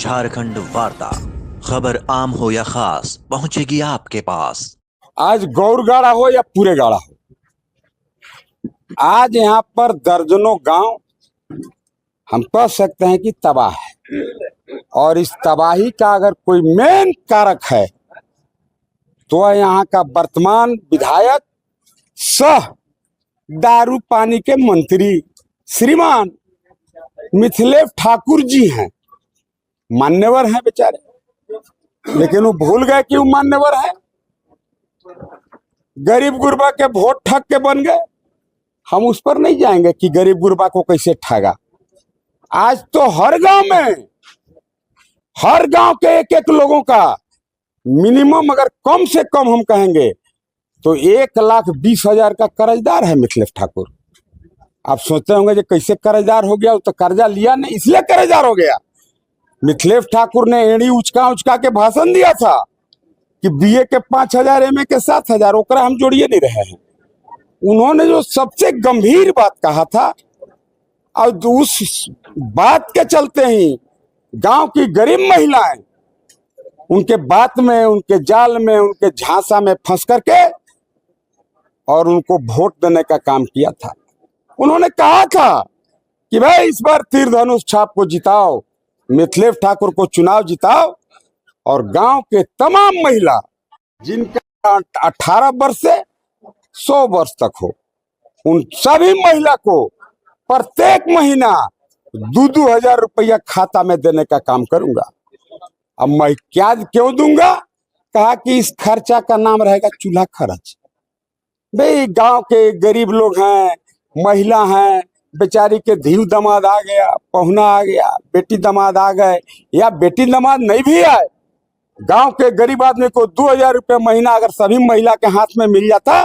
झारखंड वार्ता, खबर आम हो या खास पहुंचेगी आपके पास। आज गौरगाड़ा हो या पूरे गाड़ा हो, आज यहाँ पर दर्जनों गांव हम कह सकते हैं कि तबाह है। और इस तबाही का अगर कोई मेन कारक है तो यहाँ का वर्तमान विधायक सह दारू पानी के मंत्री श्रीमान मिथिलेश ठाकुर जी हैं। मान्यवर हैं बेचारे, लेकिन वो भूल गए कि वो मान्यवर है। गरीब गुरबा के वोट ठग के बन गए। हम उस पर नहीं जाएंगे कि गरीब गुरबा को कैसे ठगा। आज तो हर गांव में, हर गांव के एक एक लोगों का मिनिमम अगर कम से कम हम कहेंगे तो 1,20,000 का कर्जदार है मिथिलेश ठाकुर। आप सोचते होंगे कि कैसे कर्जदार हो गया, वो तो कर्जा लिया नहीं इसलिए कर्जदार हो गया। मिथिलेश ठाकुर ने एड़ी उचका उचका के भाषण दिया था कि बीए के 5,000 एमए के 7,000, ओकरा हम जोड़िए नहीं रहे हैं। उन्होंने जो सबसे गंभीर बात कहा था और उस बात के चलते ही गांव की गरीब महिलाएं उनके बात में, उनके जाल में, उनके झांसा में फंस करके और उनको वोट देने का काम किया था। उन्होंने कहा था कि भाई इस बार तीर धनुष छाप को जिताओ, मिथिलेश ठाकुर को चुनाव जिताओ और गांव के तमाम महिला जिनका 18 वर्ष से 100 वर्ष तक हो, उन सभी महिला को प्रत्येक महीना 2-2 हजार रुपया खाता में देने का काम करूंगा। अब मैं क्या क्यों दूंगा? कहा कि इस खर्चा का नाम रहेगा चूल्हा खर्च। भाई गांव के गरीब लोग हैं, महिला हैं, बेचारी के धीव दामाद आ गया, पहुना आ गया, बेटी दामाद आ गए या बेटी दामाद नहीं भी आए, गांव के गरीब आदमी को 2,000 रुपये महीना अगर सभी महिला के हाथ में मिल जाता,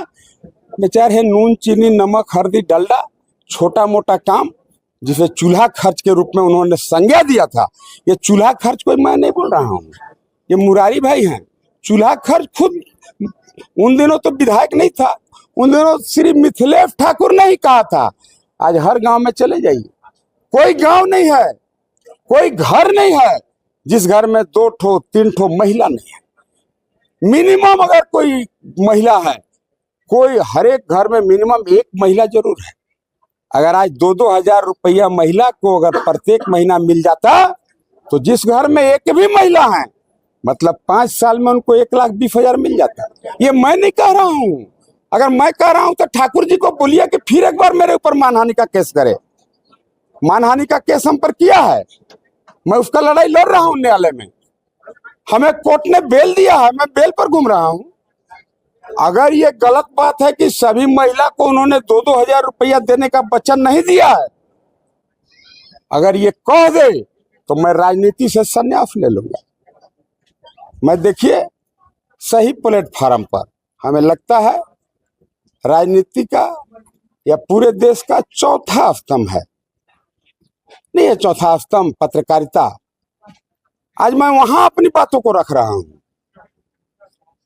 बेचारे नून चीनी नमक हल्दी डलडा छोटा मोटा काम जिसे चूल्हा खर्च के रूप में उन्होंने संज्ञा दिया था। ये चूल्हा खर्च कोई मैं नहीं बोल रहा हूँ, ये मुरारी भाई हैं। चूल्हा खर्च खुद उन दिनों तो विधायक नहीं था, उन दिनों श्री मिथिलेश ठाकुर ने ही कहा था। आज हर गांव में चले जाइए, कोई गांव नहीं है, कोई घर नहीं है जिस घर में 2 ठो 3 ठो महिला नहीं है। मिनिमम अगर कोई महिला है, कोई हर एक घर में मिनिमम एक महिला जरूर है। अगर आज 2-2 हजार रुपया महिला को अगर प्रत्येक महीना मिल जाता तो जिस घर में एक भी महिला है मतलब 5 साल में उनको 1,20,000 मिल जाता। ये मैं नहीं कह रहा हूँ। अगर मैं कह रहा हूं तो ठाकुर जी को बोलिए कि फिर एक बार मेरे ऊपर मानहानि का केस करे। मानहानि का केस हम पर किया है, मैं उसका लड़ाई लड़ रहा हूं न्यायालय में। हमें कोर्ट ने बेल दिया है, मैं बेल पर घूम रहा हूं। अगर ये गलत बात है कि सभी महिला को उन्होंने 2-2 हजार रुपया देने का वचन नहीं दिया है, अगर ये कह दे तो मैं राजनीति से संन्यास ले लूंगा। मैं देखिए सही प्लेटफॉर्म पर हमें लगता है राजनीति का या पूरे देश का चौथा स्तंभ है। नहीं है चौथा स्तंभ पत्रकारिता। आज मैं वहां अपनी बातों को रख रहा हूं।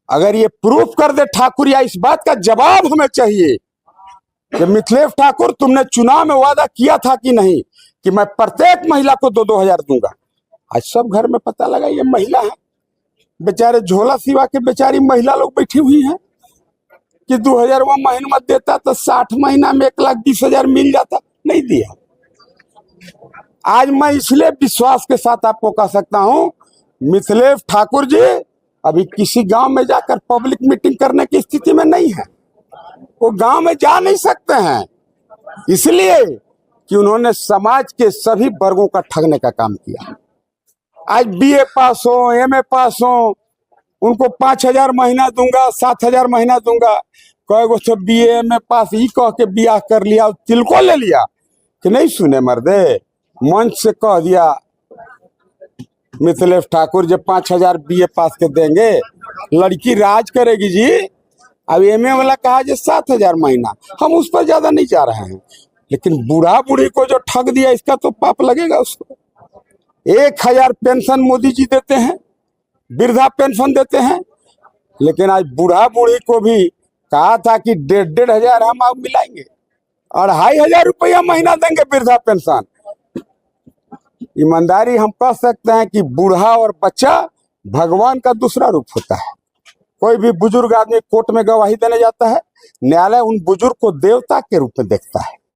अगर ये प्रूफ कर दे ठाकुर या इस बात का जवाब हमें चाहिए कि मिथिलेश ठाकुर तुमने चुनाव में वादा किया था कि नहीं कि मैं प्रत्येक महिला को 2-2 हजार दूंगा। आज सब घर में पता लगा ये महिला है, बेचारे झोला सिवा के बेचारी महिला लोग बैठी हुई हैं कि 2,000 महीना देता तो 60 महीना में 1,20,000 मिल जाता। नहीं दिया। आज मैं इसलिए विश्वास के साथ आपको कह सकता हूं मिथिलेश ठाकुर जी अभी किसी गांव में जाकर पब्लिक मीटिंग करने की स्थिति में नहीं है। वो गांव में जा नहीं सकते हैं इसलिए कि उन्होंने समाज के सभी वर्गों का ठगने का काम किया। आज बीए पास हो, एमए पास हो, उनको 5,000 महीना दूंगा, 7,000 महीना दूंगा। कहेगो तो बीए में पास ही कह के ब्याह कर लिया, तिल को ले लिया कि नहीं सुने मर्दे। मंच से कह दिया मिथिलेश ठाकुर जब 5,000 बीए पास के देंगे लड़की राज करेगी जी। अब एमए वाला कहा जो 7,000 महीना, हम उस पर ज्यादा नहीं जा रहे हैं, लेकिन बूढ़ा बूढ़ी को जो ठग दिया इसका तो पाप लगेगा उसको। 1,000 पेंशन मोदी जी देते हैं, वृद्धा पेंशन देते हैं, लेकिन आज बूढ़ा बूढ़ी को भी कहा था कि 1,500 हजार हम आप मिलाएंगे, 2,500 रुपया महीना देंगे वृद्धा पेंशन। ईमानदारी हम कह सकते हैं कि बूढ़ा और बच्चा भगवान का दूसरा रूप होता है। कोई भी बुजुर्ग आदमी कोर्ट में गवाही देने जाता है, न्यायालय उन बुजुर्ग को देवता के रूप में देखता है।